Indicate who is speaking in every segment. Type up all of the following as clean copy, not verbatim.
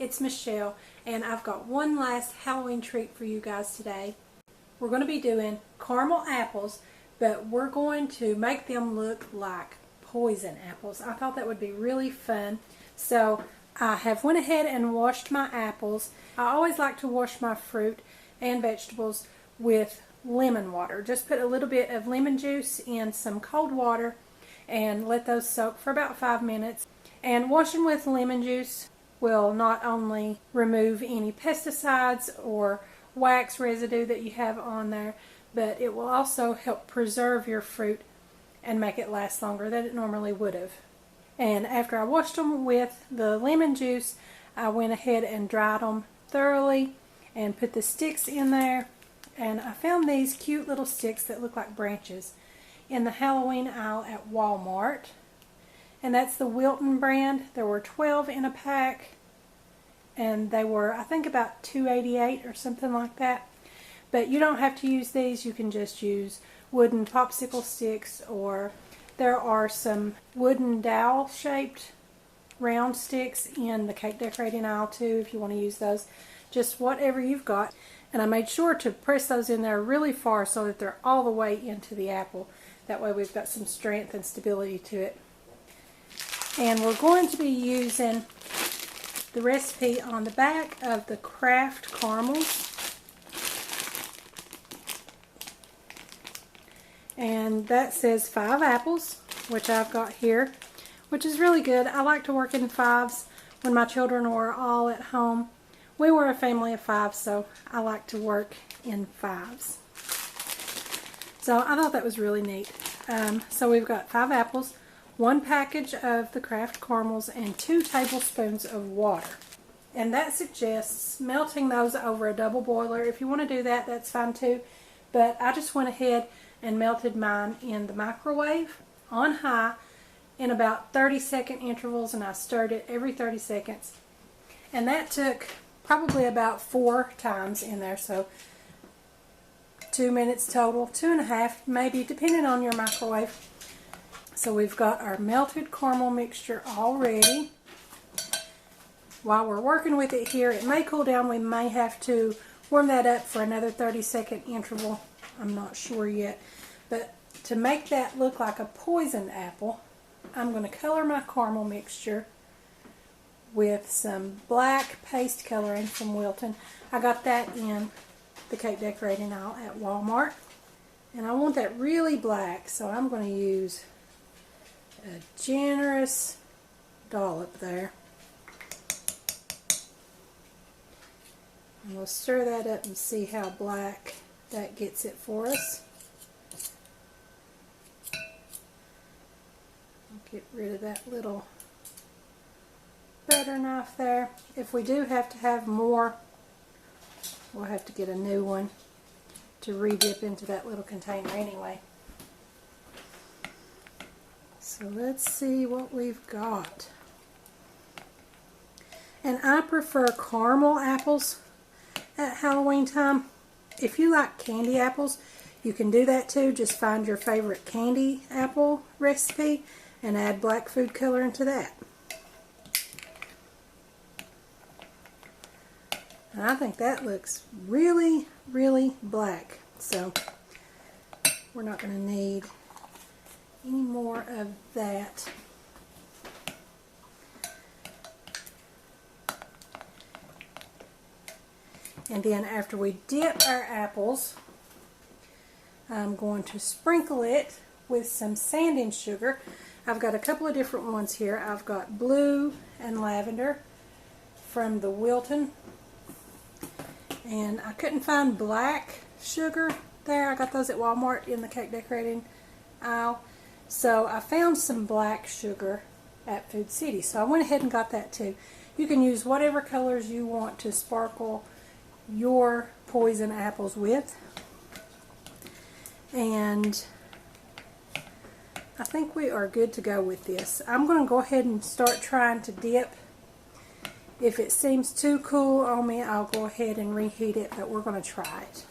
Speaker 1: It's Michelle, and I've got one last Halloween treat for you guys today. We're going to be doing caramel apples, but we're going to make them look like poison apples. I thought that would be really fun. So I have went ahead and washed my apples. I always like to wash my fruit and vegetables with lemon water. Just put a little bit of lemon juice in some cold water and let those soak for about 5 minutes. And washing with lemon juice will not only remove any pesticides or wax residue that you have on there, but it will also help preserve your fruit and make it last longer than it normally would have. And after I washed them with the lemon juice, I went ahead and dried them thoroughly and put the sticks in there. And I found these cute little sticks that look like branches in the Halloween aisle at Walmart. And that's the Wilton brand. There were 12 in a pack, and they were, I think, about $2.88 or something like that. But you don't have to use these. You can just use wooden popsicle sticks, or there are some wooden dowel shaped round sticks in the cake decorating aisle too, if you want to use those. Just whatever you've got. And I made sure to press those in there really far so that they're all the way into the apple. That way we've got some strength and stability to it. And we're going to be using the recipe on the back of the Craftie caramels. And that says 5 apples, which I've got here, which is really good. I like to work in 5s when my children were all at home. We were a family of 5, so I like to work in 5s. So I thought that was really neat. So we've got 5 apples, 1 package of the Craftie caramels, and 2 tablespoons of water. And that suggests melting those over a double boiler. If you want to do that, that's fine too. But I just went ahead and melted mine in the microwave on high in about 30-second intervals, and I stirred it every 30 seconds. And that took probably about 4 times in there, so 2 minutes total, 2.5 maybe, depending on your microwave. So we've got our melted caramel mixture all ready. While we're working with it here, it may cool down. We may have to warm that up for another 30-second interval. I'm not sure yet. But to make that look like a poison apple, I'm going to color my caramel mixture with some black paste coloring from Wilton. I got that in the cake decorating aisle at Walmart. And I want that really black, so I'm going to use a generous dollop there. And we'll stir that up and see how black that gets it for us. Get rid of that little butter knife there. If we do have to have more, we'll have to get a new one to re-dip into that little container anyway. So let's see what we've got. And I prefer caramel apples at Halloween time. If you like candy apples, you can do that too. Just find your favorite candy apple recipe and add black food coloring to that. And I think that looks really, really black. So we're not going to need any more of that. And then after we dip our apples, I'm going to sprinkle it with some sanding sugar. I've got a couple of different ones here. I've got blue and lavender from the Wilton. And I couldn't find black sugar there. I got those at Walmart in the cake decorating aisle. So I found some black sugar at Food City. So I went ahead and got that too. You can use whatever colors you want to sparkle your poison apples with. And I think we are good to go with this. I'm going to go ahead and start trying to dip. If it seems too cool on me, I'll go ahead and reheat it, but we're going to try it.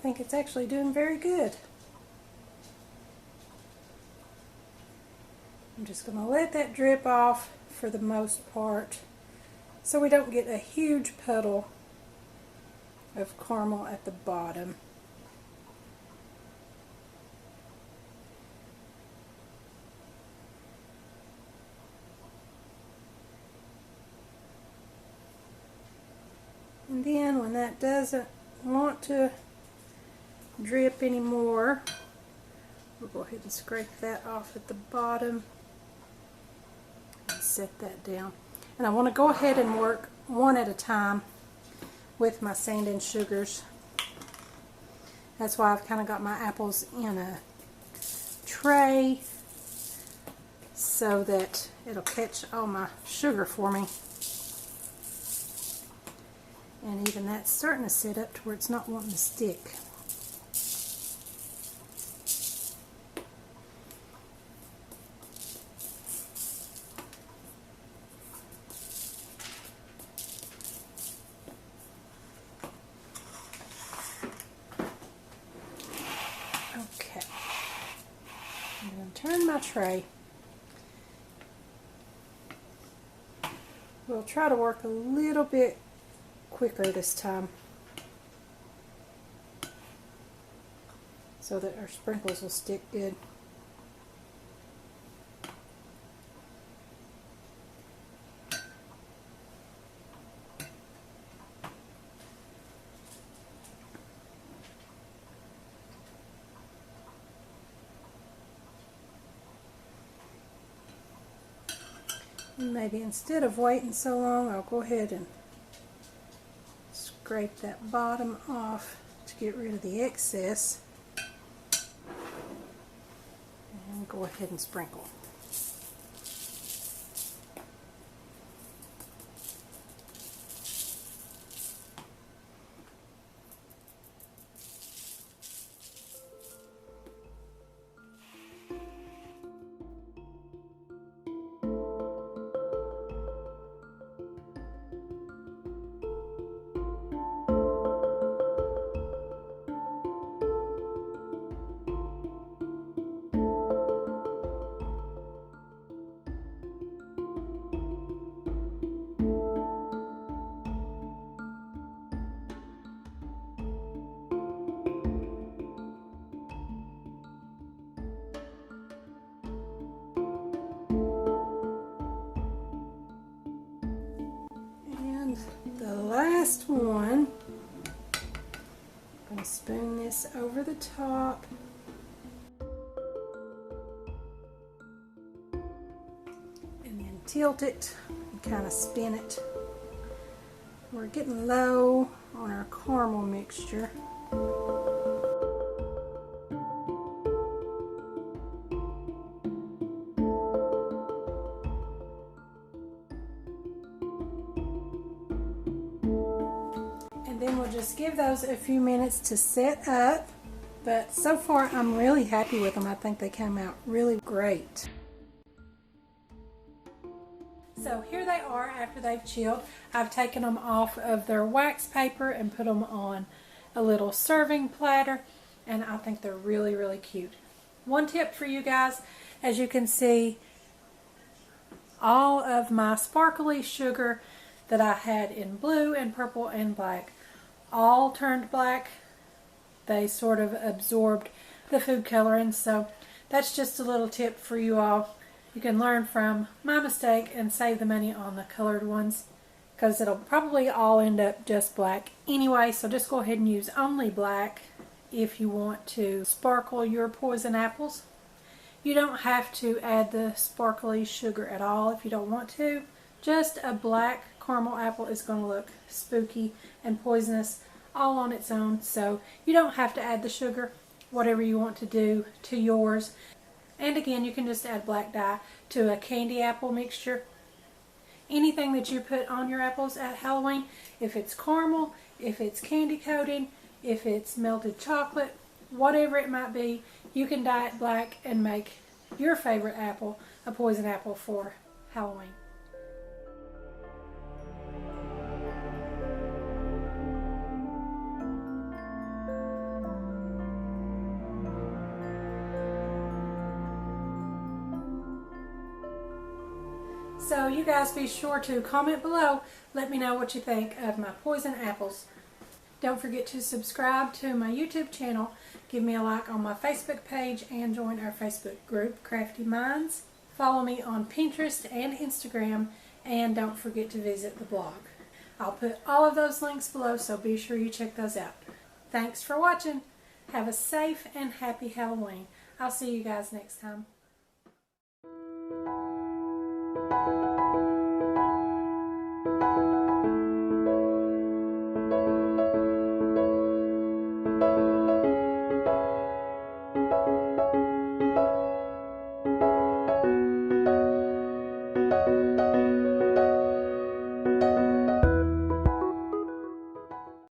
Speaker 1: think it's actually doing very good. I'm just going to let that drip off for the most part so we don't get a huge puddle of caramel at the bottom. And then when that doesn't want to drip anymore, we'll go ahead and scrape that off at the bottom and set that down. And I want to go ahead and work one at a time with my sand and sugars. That's why I've kind of got my apples in a tray so that it'll catch all my sugar for me. And even that's starting to sit up to where it's not wanting to stick. Okay. I'm going to turn my tray. We'll try to work a little bit quicker this time so that our sprinkles will stick good. And maybe instead of waiting so long, I'll go ahead and scrape that bottom off to get rid of the excess and go ahead and sprinkle. The last one, I'm going to spoon this over the top. And then tilt it and kind of spin it. We're getting low on our caramel mixture. And then we'll just give those a few minutes to set up. But so far I'm really happy with them. I think they came out really great. So here they are after they've chilled. I've taken them off of their wax paper and put them on a little serving platter, and I think they're really, really cute. One tip for you guys, as you can see, all of my sparkly sugar that I had in blue and purple and black all turned black. They sort of absorbed the food coloring, so that's just a little tip for you all. You can learn from my mistake and save the money on the colored ones, because it'll probably all end up just black anyway. So just go ahead and use only black if you want to sparkle your poison apples. You don't have to add the sparkly sugar at all if you don't want to. Just a black caramel apple is going to look spooky and poisonous all on its own, so you don't have to add the sugar. Whatever you want to do to yours. And again, you can just add black dye to a candy apple mixture. Anything that you put on your apples at Halloween, if it's caramel, if it's candy coated, if it's melted chocolate, whatever it might be, you can dye it black and make your favorite apple a poison apple for Halloween. So you guys be sure to comment below. Let me know what you think of my poison apples. Don't forget to subscribe to my YouTube channel. Give me a like on my Facebook page and join our Facebook group, Crafty Minds. Follow me on Pinterest and Instagram, and don't forget to visit the blog. I'll put all of those links below, so be sure you check those out. Thanks for watching. Have a safe and happy Halloween. I'll see you guys next time.